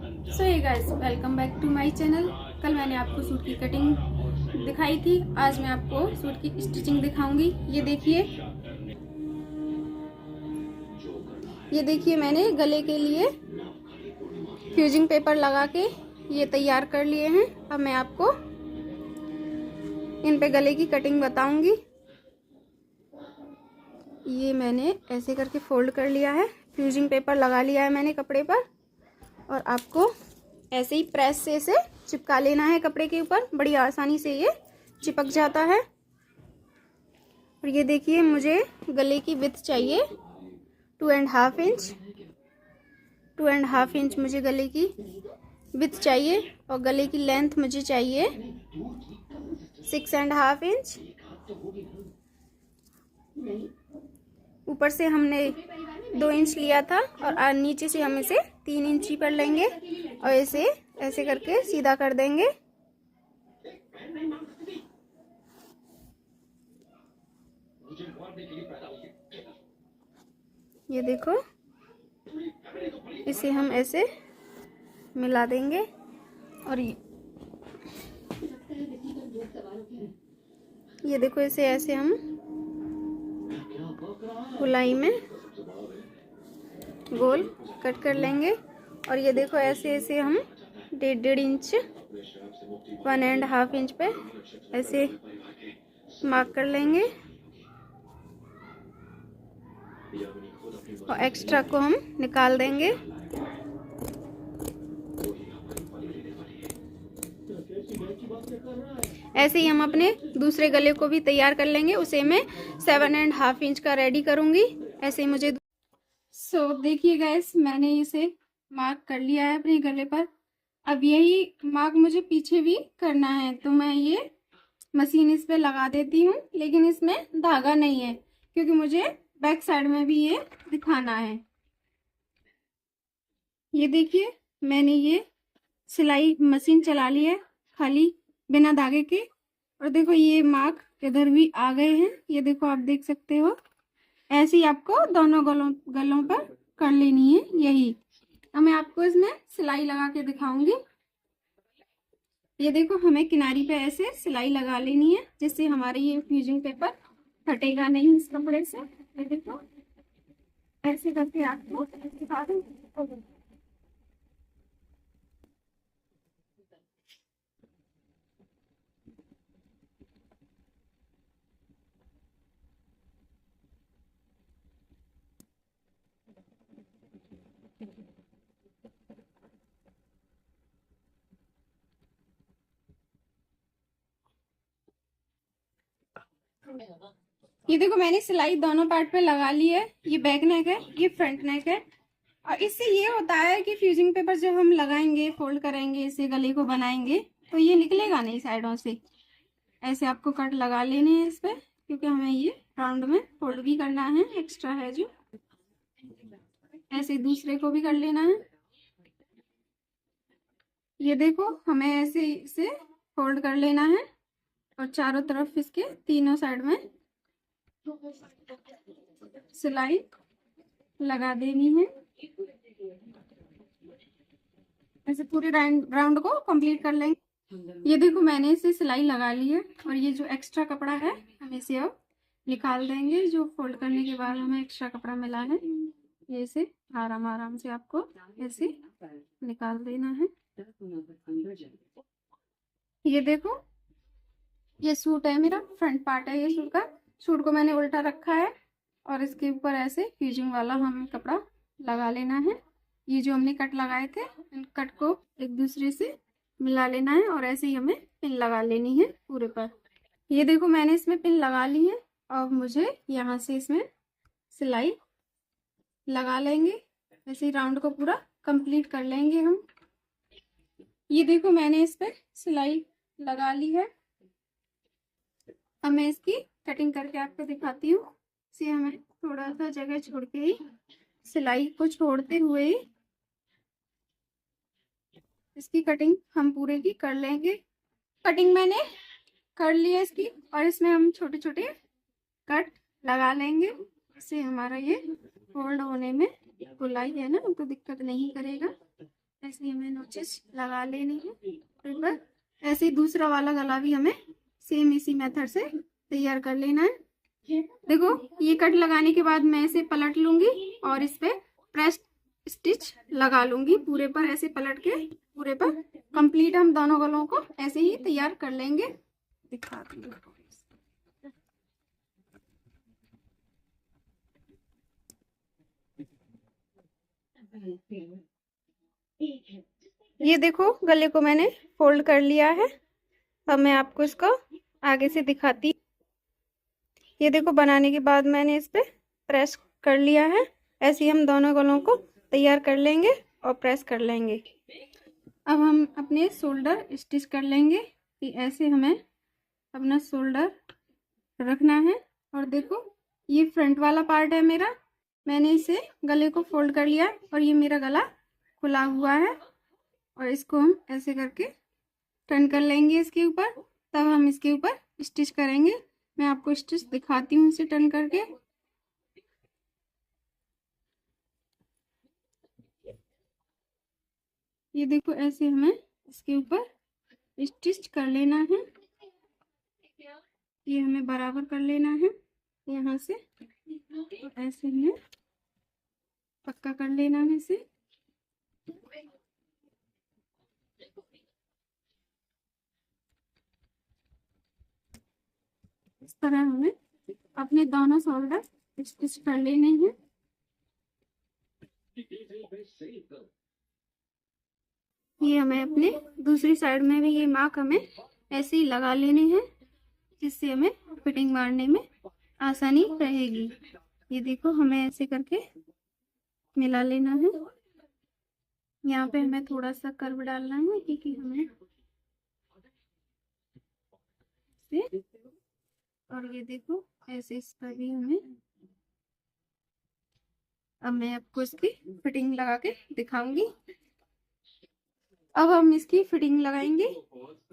सो ये guys, welcome back to my channel. कल मैंने आपको सूट की कटिंग दिखाई थी, आज मैं आपको सूट की स्टिचिंग दिखाऊंगी। ये देखिए मैंने गले के लिए फ्यूजिंग पेपर लगा के ये तैयार कर लिए हैं। अब मैं आपको इन पे गले की कटिंग बताऊंगी। ये मैंने ऐसे करके फोल्ड कर लिया है, फ्यूजिंग पेपर लगा लिया है मैंने कपड़े पर, और आपको ऐसे ही प्रेस से इसे चिपका लेना है कपड़े के ऊपर। बड़ी आसानी से ये चिपक जाता है। और ये देखिए, मुझे गले की विड्थ चाहिए 2.5 इंच। 2.5 इंच मुझे गले की विड्थ चाहिए, और गले की लेंथ मुझे चाहिए 6.5 इंच। ऊपर से हमने 2 इंच लिया था, और नीचे से हम इसे 3 इंच ही पर लेंगे और इसे ऐसे करके सीधा कर देंगे। ये देखो, इसे हम ऐसे मिला देंगे, और ये देखो, इसे ऐसे हम गोलाई में गोल कट कर लेंगे। और ये देखो, ऐसे ऐसे हम 1.5 इंच 1.5 इंच पे ऐसे मार्क कर लेंगे, और एक्स्ट्रा को हम निकाल देंगे। ऐसे ही हम अपने दूसरे गले को भी तैयार कर लेंगे। उसे मैं 7.5 इंच का रेडी करूंगी। ऐसे ही मुझे देखिए गाइस, मैंने इसे मार्क कर लिया है अपने गले पर। अब यही मार्क मुझे पीछे भी करना है, तो मैं ये मशीन इस पे लगा देती हूँ। लेकिन इसमें धागा नहीं है, क्योंकि मुझे बैक साइड में भी ये दिखाना है। ये देखिए, मैंने ये सिलाई मशीन चला ली है खाली बिना धागे के। और देखो, ये मार्क इधर भी आ गए हैं। ये देखो, आप देख सकते हो। ऐसे ही आपको दोनों गलों पर कर लेनी है यही। अब मैं आपको इसमें सिलाई लगा के दिखाऊंगी। ये देखो, हमें किनारी पे ऐसे सिलाई लगा लेनी है, जिससे हमारे ये फ्यूजिंग पेपर फटेगा नहीं इस कपड़े से। ये देखो, ऐसे करके आपको दिखा दूं। ये देखो, मैंने सिलाई दोनों पार्ट पे लगा ली है। ये बैक नेक है, ये फ्रंट नेक है। और इससे ये होता है कि फ्यूजिंग पेपर जब हम लगाएंगे, फोल्ड करेंगे, इसे गले को बनाएंगे, तो ये निकलेगा नहीं साइडों से। ऐसे आपको कट लगा लेने हैं इस पे, क्योंकि हमें ये राउंड में फोल्ड भी करना है, एक्स्ट्रा है जो। ऐसे दूसरे को भी कर लेना है। ये देखो, हमें ऐसे इसे फोल्ड कर लेना है, और चारों तरफ इसके तीनों साइड में सिलाई लगा देनी है। ऐसे पूरे राउंड को कंप्लीट कर लेंगे। ये देखो, मैंने इसे सिलाई लगा ली है, और ये जो एक्स्ट्रा कपड़ा है हम इसे अब निकाल देंगे। जो फोल्ड करने के बाद हमें एक्स्ट्रा कपड़ा मिला है, ये इसे आराम आराम से आपको ऐसे निकाल देना है। ये देखो, ये सूट है मेरा, फ्रंट पार्ट है ये सूट का। सूट को मैंने उल्टा रखा है, और इसके ऊपर ऐसे फ्यूजिंग वाला हमें कपड़ा लगा लेना है। ये जो हमने कट लगाए थे, इन कट को एक दूसरे से मिला लेना है, और ऐसे ही हमें पिन लगा लेनी है पूरे पर। ये देखो, मैंने इसमें पिन लगा ली है। अब मुझे यहाँ से इसमें सिलाई लगा लेंगे। ऐसे ही राउंड को पूरा कंप्लीट कर लेंगे हम। ये देखो, मैंने इस पर सिलाई लगा ली है। अब मैं इसकी कटिंग करके आपको दिखाती हूँ। इसे हमें थोड़ा सा जगह छोड़ के ही, सिलाई को छोड़ते हुए ही इसकी कटिंग हम पूरे की कर लेंगे। कटिंग मैंने कर ली है इसकी, और इसमें हम छोटे छोटे कट लगा लेंगे। इससे हमारा ये फोल्ड होने में गोलाई है ना, तो दिक्कत नहीं करेगा। ऐसे हमें नोचेस लगा लेनी है पेपर। ऐसे ही दूसरा वाला गला भी हमें सेम इसी मेथड से तैयार कर लेना है। देखो ये कट लगाने के बाद मैं इसे पलट लूंगी और इस पे प्रेस स्टिच लगा लूंगी पूरे पर। ऐसे पलट के पूरे पर कंप्लीट हम दोनों गलों को ऐसे ही तैयार कर लेंगे। दिखाती हूँ। ये देखो गले को मैंने फोल्ड कर लिया है। अब मैं आपको इसको आगे से दिखाती। ये देखो बनाने के बाद मैंने इस पे प्रेस कर लिया है। ऐसे ही हम दोनों गलों को तैयार कर लेंगे और प्रेस कर लेंगे। अब हम अपने शोल्डर स्टिच कर लेंगे कि ऐसे हमें अपना शोल्डर रखना है। और देखो ये फ्रंट वाला पार्ट है मेरा, मैंने इसे गले को फोल्ड कर लिया और ये मेरा गला खुला हुआ है और इसको हम ऐसे करके टर्न कर लेंगे इसके ऊपर, तब हम इसके ऊपर स्टिच करेंगे। मैं आपको स्टिच दिखाती हूँ इसे टर्न करके। ये देखो ऐसे हमें इसके ऊपर स्टिच कर लेना है। ये हमें बराबर कर लेना है यहाँ से, तो ऐसे हमें पक्का कर लेना है इसे। इस तरह हमें अपने दोनों शोल्डर स्टिच कर लेने हैं। ये हमें अपने दूसरी साइड में भी ये मार्क हमें ऐसे ही लगा लेने हैं, जिससे हमें फिटिंग मारने में आसानी रहेगी। ये देखो हमें ऐसे करके मिला लेना है। यहाँ पे हमें थोड़ा सा कर्व डालना है क्योंकि हमें से, और ये देखो ऐसे इस पर भी हमें। अब मैं आपको इसकी फिटिंग लगा के दिखाऊंगी। अब हम इसकी फिटिंग लगाएंगे।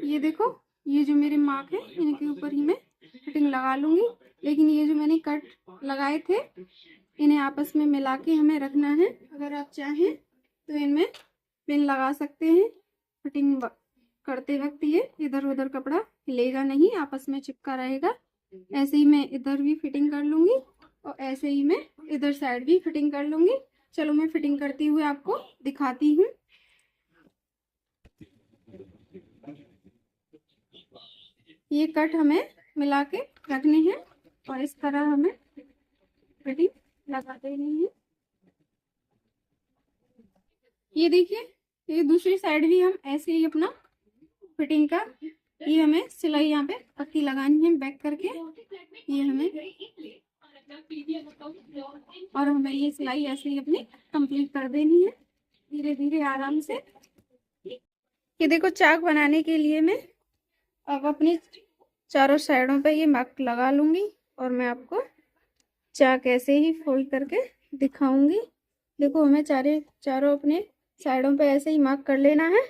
ये देखो ये जो मेरे मार्क है इनके ऊपर ही मैं फिटिंग लगा लूंगी, लेकिन ये जो मैंने कट लगाए थे इन्हें आपस में मिला के हमें रखना है। अगर आप चाहें तो इनमें पिन लगा सकते हैं। फिटिंग करते वक्त ये इधर उधर कपड़ा हिलेगा नहीं, आपस में चिपका रहेगा। ऐसे ही मैं इधर भी फिटिंग कर लूंगी और ऐसे ही मैं इधर साइड भी फिटिंग कर लूंगी। चलो मैं फिटिंग करती हुए आपको दिखाती हूँ। ये कट हमें मिला के रखने हैं और इस तरह हमें फिटिंग लगा देनी है। ये देखिए ये दूसरी साइड भी हम ऐसे ही अपना फिटिंग का, ये हमें सिलाई यहाँ पे पक्की लगानी है बैक करके। ये हमें और हमें ये सिलाई ऐसे ही अपनी कंप्लीट कर देनी है धीरे धीरे आराम से। ये देखो चाक बनाने के लिए मैं अब अपनी चारों साइडों पे ये मार्क लगा लूंगी और मैं आपको चाक ऐसे ही फोल्ड करके दिखाऊंगी। देखो हमें चारों अपने साइडों पे ऐसे ही मार्क कर लेना है,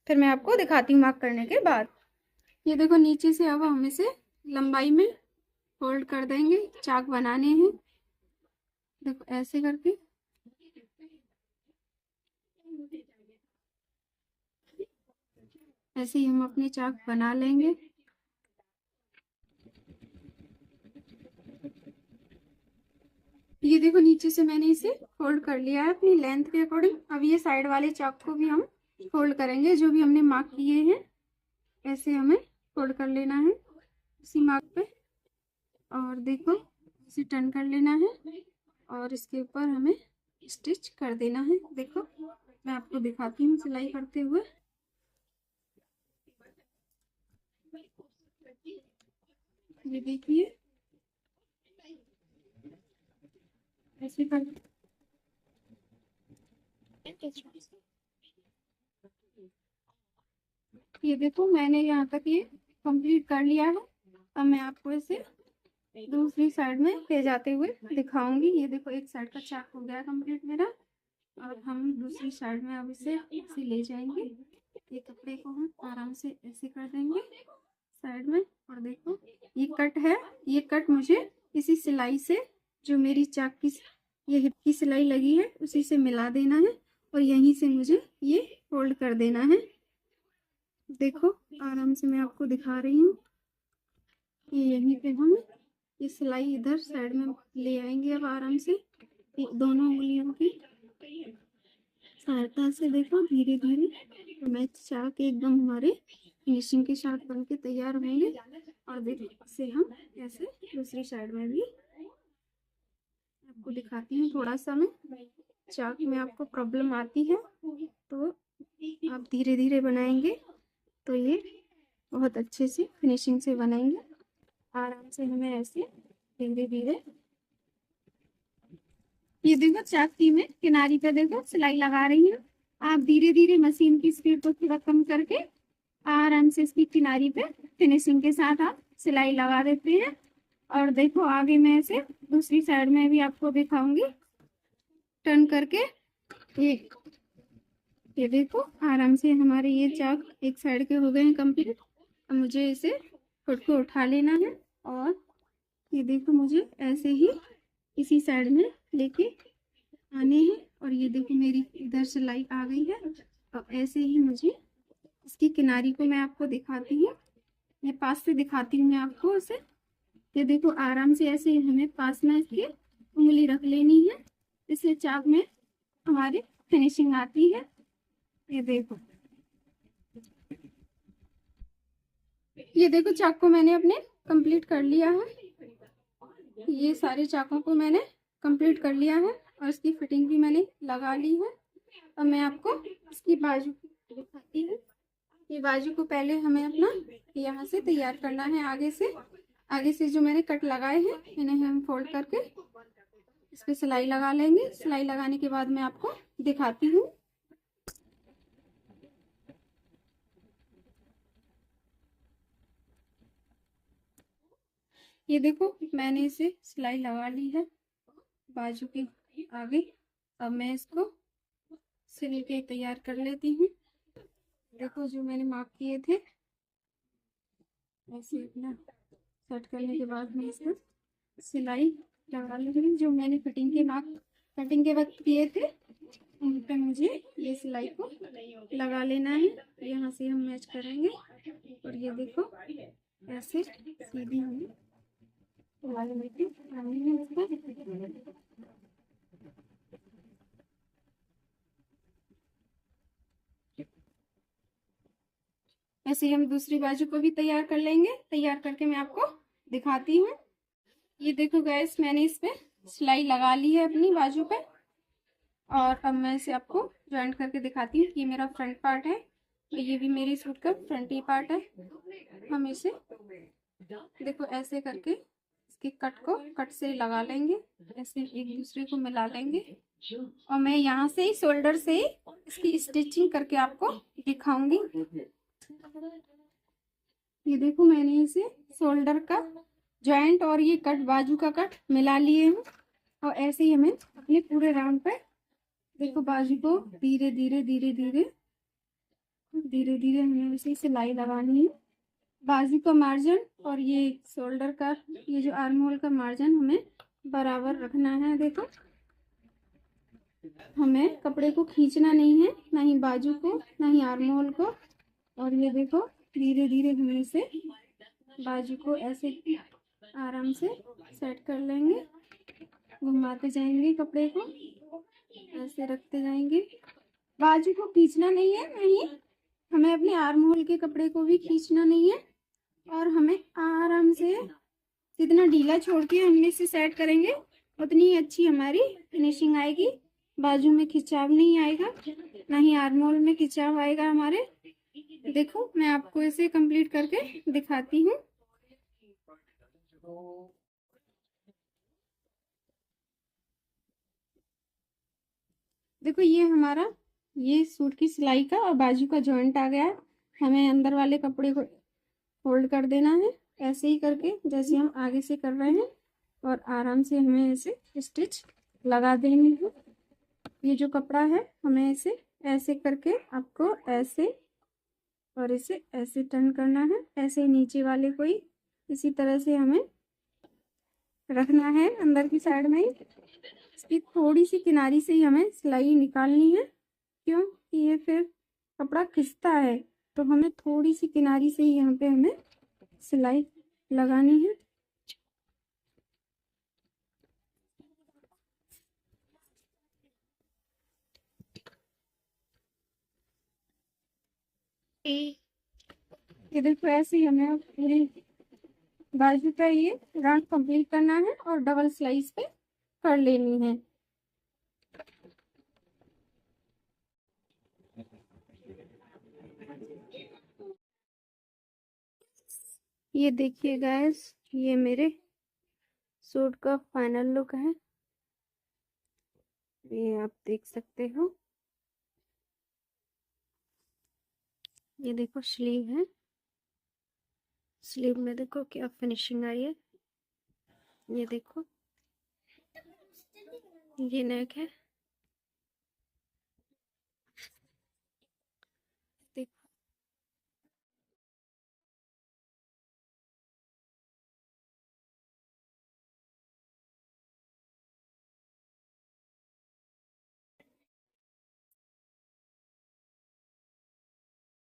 फिर मैं आपको दिखाती हूँ मार्क करने के बाद। ये देखो नीचे से अब हम इसे लंबाई में फोल्ड कर देंगे, चाक बनाने हैं। देखो ऐसे करके ऐसे ही हम अपनी चाक बना लेंगे। ये देखो नीचे से मैंने इसे फोल्ड कर लिया है अपनी लेंथ के अकॉर्डिंग। अब ये साइड वाले चाक को भी हम फोल्ड करेंगे, जो भी हमने मार्क किए हैं ऐसे हमें फोल्ड कर लेना है इसी मार्क पे। और देखो इसे टर्न कर लेना है और इसके ऊपर हमें स्टिच कर देना है। देखो मैं आपको दिखाती हूँ सिलाई करते हुए। ये देखिए ऐसे कर, ये देखो मैंने यहाँ तक ये कंप्लीट कर लिया है। अब मैं आपको इसे दूसरी साइड में ले जाते हुए दिखाऊंगी। ये देखो एक साइड का चाक हो गया कंप्लीट मेरा और हम दूसरी साइड में अब इसे ऐसे ले जाएंगे। ये कपड़े को हम आराम से ऐसे कर देंगे साइड में। और देखो ये कट है, ये कट मुझे इसी सिलाई से जो मेरी चाक की ये हिप की सिलाई लगी है उसी से मिला देना है और यहीं से मुझे ये फोल्ड कर देना है। देखो आराम से मैं आपको दिखा रही हूँ। ये यहीं पे हम ये सिलाई इधर साइड में ले आएंगे। अब आराम से दोनों उंगलियों की सहायता से देखो धीरे धीरे मैच चाक एकदम हमारे फिनिशिंग के साथ बन के तैयार होंगे। और देखो इसे हम ऐसे दूसरी साइड में भी आपको दिखाती हूँ। थोड़ा सा मैं चाक में आपको प्रॉब्लम आती है तो आप धीरे धीरे बनाएंगे तो ये बहुत अच्छे से फिनिशिंग से बनाएंगे। आराम से हमें ऐसे धीरे धीरे ये देखो चाक की मैं किनारी पे देखो सिलाई लगा रही हूँ। आप धीरे धीरे मशीन की स्पीड को थोड़ा कम करके आराम से इसकी किनारी पे फिनिशिंग के साथ आप सिलाई लगा देते हैं। और देखो आगे मैं इसे दूसरी साइड में भी आपको दिखाऊंगी टर्न करके। ये देखो आराम से हमारे ये चाक एक साइड के हो गए हैं कंप्लीट। अब मुझे इसे खुद को उठा लेना है और ये देखो मुझे ऐसे ही इसी साइड में लेके आने हैं। और ये देखो मेरी इधर सिलाई आ गई है। अब ऐसे ही मुझे इसकी किनारी को मैं आपको दिखाती हूँ। ये पास से दिखाती हूँ मैं आपको इसे। ये देखो आराम से ऐसे हमें पास में इसकी उंगली रख लेनी है। इससे चाक में हमारी फिनिशिंग आती है। ये देखो चाक को मैंने अपने कंप्लीट कर लिया है। ये सारे चाकों को मैंने कंप्लीट कर लिया है और इसकी फिटिंग भी मैंने लगा ली है। अब मैं आपको इसकी बाजू दिखाती हूँ। ये बाजू को पहले हमें अपना यहाँ से तैयार करना है। आगे से जो मैंने कट लगाए हैं इन्हें हम फोल्ड करके इस पे सिलाई लगा लेंगे। सिलाई लगाने के बाद मैं आपको दिखाती हूँ। ये देखो मैंने इसे सिलाई लगा ली है बाजू के आगे। अब मैं इसको सिल के तैयार कर लेती हूँ। देखो जो मैंने मार्क किए थे ऐसे अपना सेट करने के बाद मैं इसको सिलाई लगा लूँगी। जो मैंने कटिंग के वक्त किए थे उन पे मुझे ये सिलाई को लगा लेना है। यहाँ से हम मैच करेंगे और ये देखो ऐसे सीधी हमें ऐसे हम दूसरी बाजू को भी तैयार कर लेंगे। तैयार करके मैं आपको दिखाती हूँ। ये देखो गैस मैंने इस पे सिलाई लगा ली है अपनी बाजू पे। और अब मैं इसे आपको जॉइंट करके दिखाती हूँ। ये मेरा फ्रंट पार्ट है और ये भी मेरी सूट का फ्रंट ही पार्ट है। हम इसे देखो ऐसे करके इसके कट से लगा लेंगे। ऐसे एक दूसरे को मिला लेंगे और मैं यहाँ से ही शोल्डर से ही इसकी स्टिचिंग करके आपको दिखाऊंगी। ये देखो मैंने इसे शोल्डर का जॉइंट और ये कट बाजू का कट मिला लिए हूँ। और ऐसे ही हमें अपने पूरे राउंड पे देखो बाजू को धीरे धीरे धीरे धीरे धीरे धीरे हमें इसे सिलाई लगानी है। बाजू का मार्जिन और ये शोल्डर का ये जो आर्म होल का मार्जिन हमें बराबर रखना है। देखो हमें कपड़े को खींचना नहीं है, ना ही बाजू को ना ही आर्म होल को। और ये देखो धीरे धीरे हम इसे बाजू को ऐसे आराम से सेट कर लेंगे। घुमाते जाएंगे कपड़े को ऐसे रखते जाएंगे। बाजू को खींचना नहीं है, नहीं हमें अपने आर्म होल के कपड़े को भी खींचना नहीं है। और हमें आराम से जितना ढीला छोड़ के हम इसे सेट करेंगे उतनी अच्छी हमारी फिनिशिंग आएगी। बाजू में खिंचाव नहीं आएगा, ना ही आर्म होल में खिंचाव आएगा हमारे। देखो मैं आपको इसे कंप्लीट करके दिखाती हूँ। देखो ये हमारा ये सूट की सिलाई का और बाजू का जॉइंट आ गया है। हमें अंदर वाले कपड़े को फोल्ड कर देना है ऐसे ही करके जैसे हम आगे से कर रहे हैं। और आराम से हमें इसे स्टिच लगा देनी है। ये जो कपड़ा है हमें इसे ऐसे करके आपको ऐसे और इसे ऐसे टर्न करना है। ऐसे नीचे वाले को ही इसी तरह से हमें रखना है अंदर की साइड में ही। इसकी थोड़ी सी किनारी से ही हमें सिलाई निकालनी है क्यों कि ये फिर कपड़ा खिंचता है, तो हमें थोड़ी सी किनारी से ही यहाँ पे हमें सिलाई लगानी है। ये देखो ऐसे ही हमें पूरी बाजू का ये राउंड कंप्लीट करना है और डबल स्लाइस पे कर लेनी है। ये देखिए गाइस, ये मेरे सूट का फाइनल लुक है, ये आप देख सकते हो। ये देखो स्लीव है, स्लीव में देखो क्या फिनिशिंग आई है। ये देखो, ये नेक है,